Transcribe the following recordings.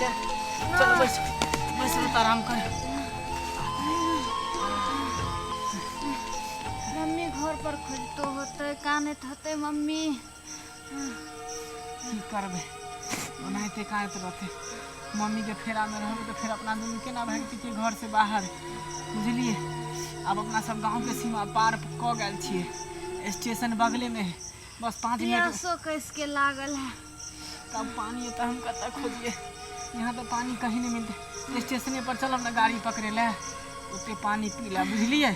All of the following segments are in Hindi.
बेटा चलो बस बस आराम कर। मम्मी घर पर खोजतो होते कानत होते मम्मी की करबे ओनाहिते कानत रहते। मम्मी के फेरा में रहबे तो फिर अपना दुनू केना भागती के घर से बाहर बुझलिए। अब अपना सब गांव के सीमा पार क गेल छिए स्टेशन बगले में है बस 5 मिनट प्यासो कैसे लागल है। तब पानी है तो हम कत खोजिए यहाँ तो पानी कहीं नहीं मिलते। स्टेशन पर चलो ना गाड़ी पकड़े ले उतने पानी पी ला बुझलिए।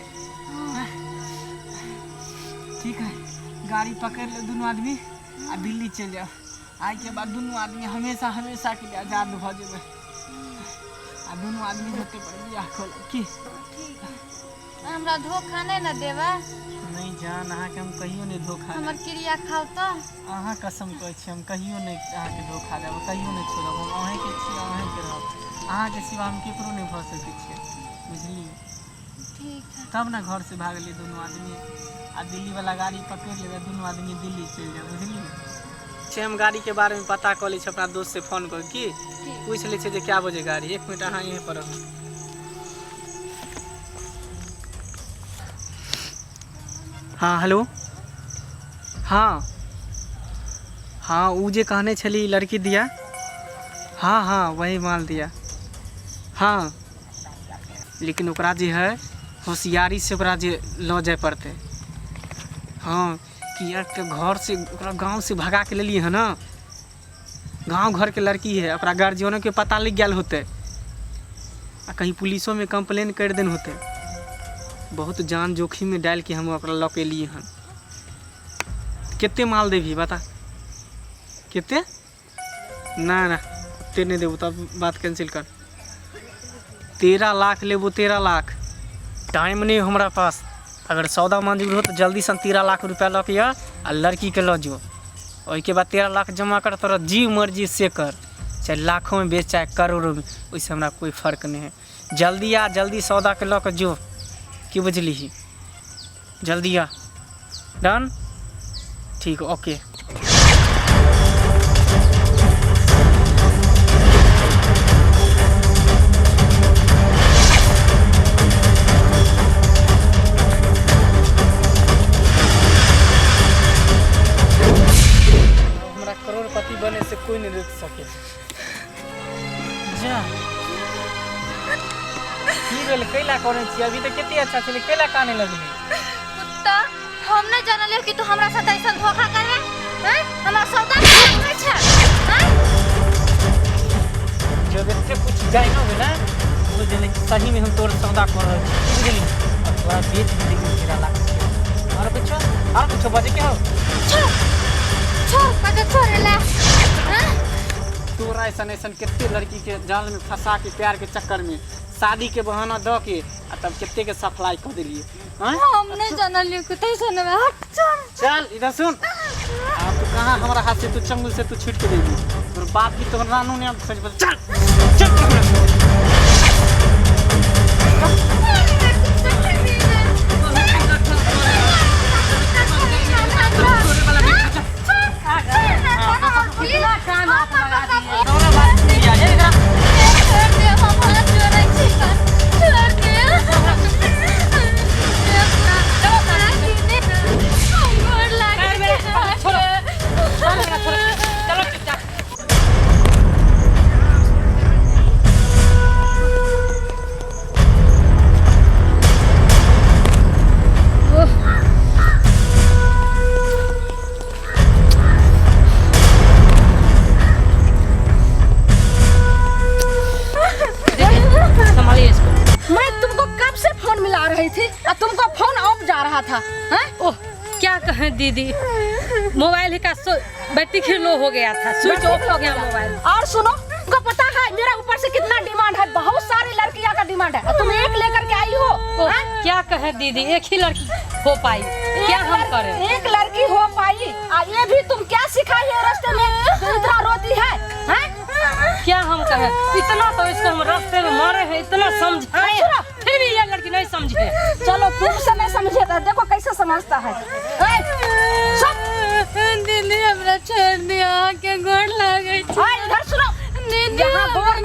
ठीक है गाड़ी पकड़ ले दोनों आदमी आ दिल्ली चल जाओ। आज के बाद दोनों आदमी हमेशा हमेशा के लिए आजाद भ जेबे आ दोनों आदमी होते पर बियाह खोल की। ठीक है हमरा धोखा नहीं न देबा। नहीं जान अहाँ के हम कहियो नहीं धोखा हमर क्रिया खाओ तो अहाँ कसम कहै छी हम कहियो नहीं अहाँ के धोखा देब कहियो नहीं छोड़ब। हम अहीं के छी अहीं के रहब अहाँ के सिवा हम केकरो नहीं भ सकै छी बुझली। ठीक है तब ना घर से भागली दोनों आदमी आ दिल्ली वाला गाड़ी पकड़ लेबे दोनों आदमी दिल्ली चल जाए बुझली। हम गाड़ी के बारे में पता कर ली अपना दोस्त से फोन कर की पूछ ले जे क्या बजे गाड़ी। 1 मिनट अहाँ यहीं पर रहो। हाँ हेलो हाँ हाँ वो जे कहने छली लड़की दिया हाँ हाँ वही माल दिया हाँ लेकिन ओकरा जे है होशियारी से ओकरा जे ल जाए पड़ते। हाँ कि घर से गांव से भगा के लेलिए है ना। गांव घर के लड़की है ओकरा गार्जियनों के पता लग गया होते आ कहीं पुलिसों में कंप्लेन कर देन होते। बहुत जान जोखिम में डाल के हम ओकरा लऽ के लिए हन। कितने माल देवी बता कितने ना ना उतने नहीं देबू तब बात कैंसिल कर। 13 लाख लेबू 13 लाख टाइम नहीं हमारा पास। अगर सौदा मंजूर हो तो जल्दी से 13 लाख रुपया लऽ के आ लड़की के लऽ जो। के बाद 13 लाख जमा कर तोरा जी मर्जी से कर चाहे लाखों में बेच चाहे करोड़ों में उससे हमरा कोई फर्क नहीं है। जल्दी आ जल्दी सौदा के लऽ के जो कि बुझली ही जल्दी आ डन ठीक ओके। करोड़पति बने से कोई नहीं रोक सके। जा की भेल कैला करे छी अभी तो कितनी अच्छा चले कैला काने लगली। कुत्ता हम नहीं जानले कि तू हमरा साथ ऐसा धोखा करे हैं। हमरा सौदा करे छै हैं जो व्यक्ति कुछ जाय न हो ना वो जने सही में हम तोर सौदा कर रहल छी बुझली। अथवा बेच देगी 13 लाख और कुछ बजे के हो छोड़ पता छोड़ ले हैं। तोरा ऐसा कितने लड़की के जाल में फंसा के प्यार के चक्कर में शादी के बहाना द के तब कितने के सप्लाई कर दिलिए। हम नहीं जानलिए कि तैसे न हट चल इधर सुन अब तू कहां हमारा हाथ से तू चंगुल से तू छीट के देगी और बाप की तो रानू ने सच बता चल चल तुमको फोन ऑफ जा रहा था हैं? ओह क्या कहें दीदी मोबाइल का बैटरी फिर लो हो गया था स्विच ऑफ हो गया मोबाइल। और सुनो तुमको पता है मेरा ऊपर से कितना डिमांड है। बहुत सारी लड़कियां का डिमांड है और तुम एक लेकर के आई हो। क्या कहे दीदी एक ही लड़की हो पाई क्या हम करें। एक लड़की हो पाई ये भी तुम क्या सिखाई है रास्ते में इतना रोती है हैं? क्या हम कहें इतना तो इसको हम रास्ते में मारे हैं इतना समझाए फिर भी ये लड़की नहीं समझे। चलो तुमसे नहीं समझेगा देखो कैसे समझता है। दीदी हमरा छोड़ दिया के गोड़ लागे। इधर सुनो यहाँ गोड़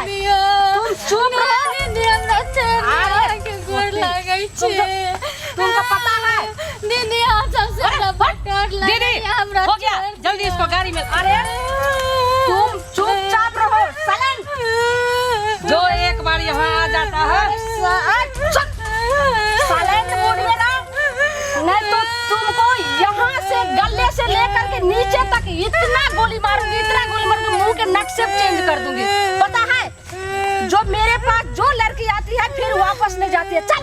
तुम चुप रहो। दीदी हमरा अरे, के गोर लागै छै। तुमको पता है दीदी हम सबसे बड़ा बटर लगे दीदी हमरा। हो गया, जल्दी इसको गाड़ी में। अरे तुम चुपचाप रहो, साइलेंट। जो एक बार यहाँ आ जाता है साइलेंट बोलिए ना, नहीं तो तुमको यहाँ से गले से लेकर के नीचे तक इतना गोली मारूंगी, इतना गोली मारूंगी, मुंह के नक्शे चेंज कर दूंगी। पता है जो मेरे पास जो लड़की आती है फिर वापस नहीं जाती है। चल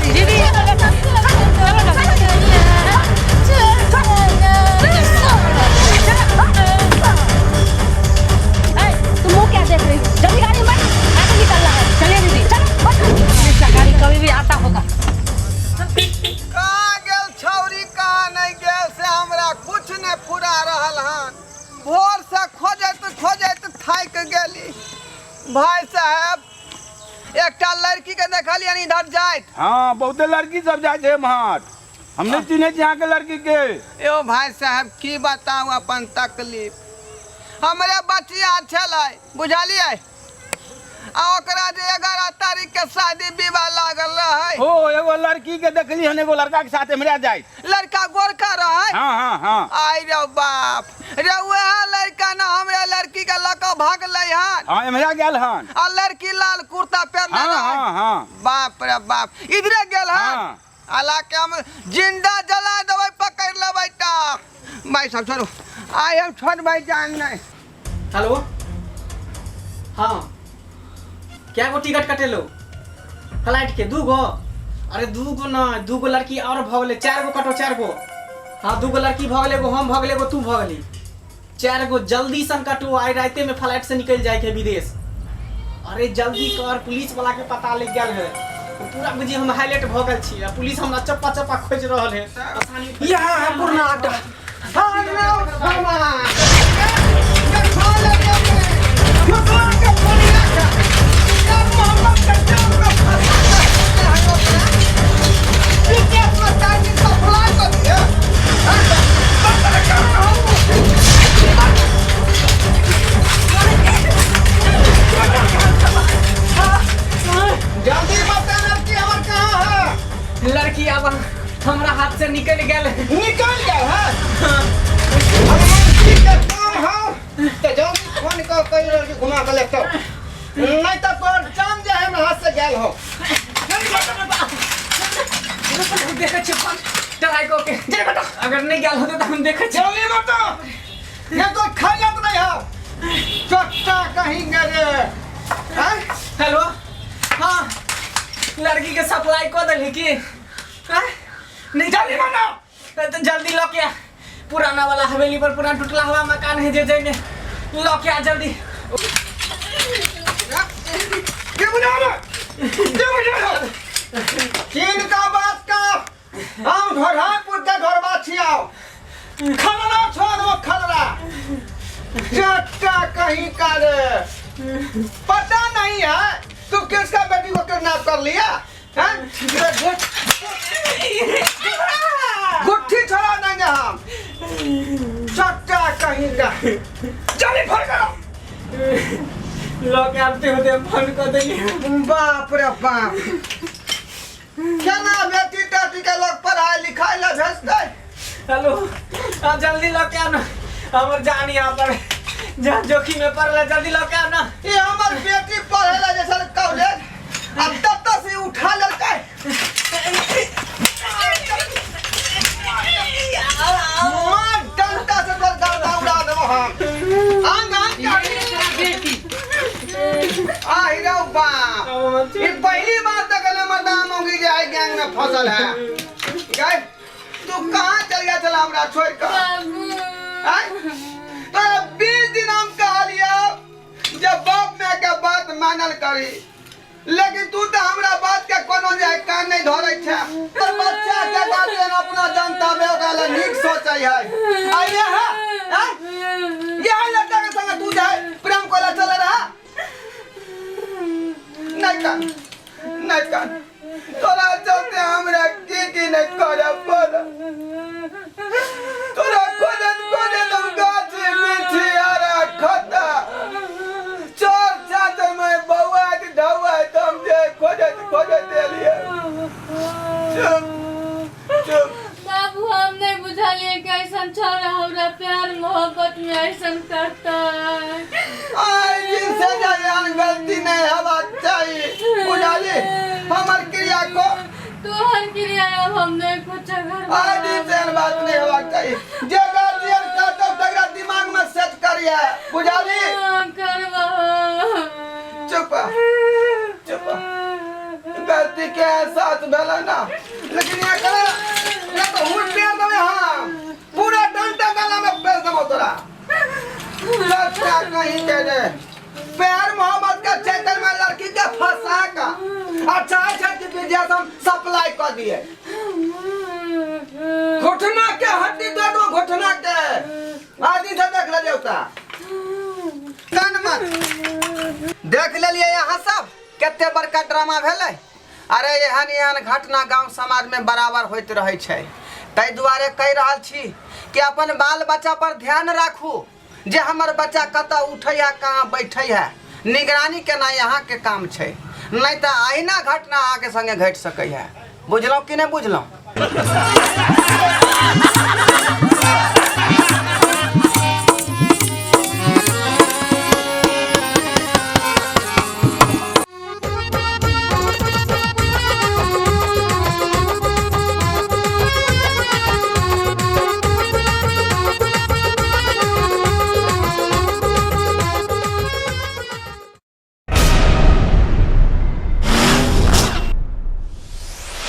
दीदी तुम मुंह क्या देख रही हो? जल्दी गाड़ी में बैठ, आगे निकलना है। चलिए दीदी चलो, इसका गाड़ी कभी भी आता होगा। कहाँ गेल छौरी, कहाँ नहीं गेल से हमरा कुछ नहीं फुरा रहल हन। भोर से खोजैत थाक गेली। भाई साहब एकटा लड़की के देखलियन इधर जाइत। हाँ बहुते लड़की सब जाए थे वहाँ, हम नहीं चिन्हे यहाँ के लड़की के। यो भाई साहब की बताऊं अपन तकलीफ। हमरे बचिया छलै बुझलिए, आ ओकरा जे 11 तारीख के शादी विवाह लागल रहे। ओ एगो लड़की के देखली हन, एगो लड़का के साथ हमरा जाए। लड़का गोरका रहे। हाँ हाँ हाँ। आई रे बाप रे, वह लड़का ना हमरा लड़की के लका भागलै हन। हाँ हमरा गेल हन। आ लड़की लाल कुर्ता पहनले हाँ रहे। हाँ हाँ। बाप रे बाप, इधरे गेल हन। हाँ। हालांकि हम जिंदा जला देबै, पकड़ लेबै ता। भाई सब छोड़ो, आई हम छोड़ भाई जान नहीं। हेलो, हाँ क्या गो टिकट कटेलो फ्लाइट के? 2 गो? अरे 2 गो ना, 2 गो लड़की और भगले, 4 गो कटो, 4 गो। हाँ 2 गो लड़की भगले, गो हम भगले, गो तू भगली। 4 गो जल्दी सन कटो, आई राते में फ्लाइट से निकल जाए के विदेश। अरे जल्दी कर, पुलिस वाला के पता लग गया है। पूरा बुझी हम हाईलाइट भगल छी, पुलिस हमरा चप्पा चप्पा खोज रहल है। आसानी यहाँ है पूर्णा अड्डा। जल्दी बता लड़की हमर कहाँ है? लड़की अब हमरा हाथ से निकल गया। निकल गया है। ठीक है, कहाँ है? तो जल्दी फोन कर, कोई लड़की घुमा के लेके आओ। नहीं तो तोर जान जे है हाथ से गेल हो। देखे छे फोन ट्राई को के जे बेटा, अगर नहीं गेल होते तो हम देखे छे। जल्दी बता, ये तो खैलत नहीं है। चट्टा कहीं गए। हेलो, हाँ लड़की के सप्लाई को दली की? नहीं जल्दी बता, तो जल्दी लो के आ। पुराना वाला हवेली पर पूरा टूटला हुआ मकान है, जे जने लो के आ जल्दी। ये बुझा रे, ये बुझा रे। चीन का बात का हम घोड़ापुर के घोड़वा छियाओ। खलना छोड़ दो, खलना चट्टा कहीं का रे। पता नहीं है तू किसका बेटी को किडनैप कर लिया है? गुट्ठी छोड़ा देंगे हम। चट्टा कहीं का। जल्दी फोन करो। लोग आते होते फोन कर देंगे। बाप रे बाप, क्या ना बेटी टाटी के लोग पढ़ाई लिखाई ला भेजते। हेलो, हाँ जल्दी लो के आना, हमर जान यहाँ पर जान जोखिम में पड़ रहा, जल्दी लो के आना। ये हमार बेटी पढ़े ला जैसा कॉलेज, अब तब तक से उठा लेते। मार डंडा से तो गर्दा उड़ा देबो हम। आंगन आई रे बाप, ये पहली बार देखले मर्दान होगी जे आई गैंग में फसल है। गए तू कहाँ चल गया, चला हमरा छोड़ कर। तो 20 दिन हम कह लिया जब बाप में के बात मानल करी, लेकिन तू तो हमरा बात के कोनो जे कान नहीं धरे छे। तो बच्चा के गार्जियन अपना जनता में ओकरा नीक सोचै है। आइए है ये लड़का के संग तू जाए प्रेम कोला चल रहा। नहीं कर तोरा चलते हमरा की नहीं करे पड़। तोरा खोजत हम गाछ बिछी आरा खता चोर बाबू हम नहीं बुझलिए कि ऐसा छोरा हमरा प्यार मोहब्बत में ऐसा करता है। आई जिनसे जान गलती नहीं हवा चाहिए बुझाली हमार क्रिया को तू हर क्रिया अब हमने कुछ घर आई जिनसे बात नहीं हवा चाहिए जे गार्जियन का तो तेरा दिमाग में सेट करिए बुझाली करवा चुप चुप गलती के एहसास भेला ना लेकिन ये करा ये तो हुट पे दे हां पूरा डंडा गला में पेल दम तोरा लड़का कहीं के दे प्यार मोहब्बत का चक्कर में लड़की के फंसा का अच्छा अच्छा की विद्यार्थी सप्लाई कर दिए घुटना के हड्डी दे दो घुटना के आदि से देख ले देवता कान मत देख लेलिए यहाँ सब केते बड़का ड्रामा भेलै अरे एहन एहन घटना गांव समाज में बराबर होइत रहै छै ताहि दुआरे कहि रहल छी कि अपन बाल बच्चा पर ध्यान राखू जे हमर बच्चा कतऽ उठै है कहाँ बैठै है निगरानी केना यहाँ के काम छै नहीं तो अहिना घटना अहाँ के संगे घटि सकै है बुझलहुँ कि नहीं बुझलहुँ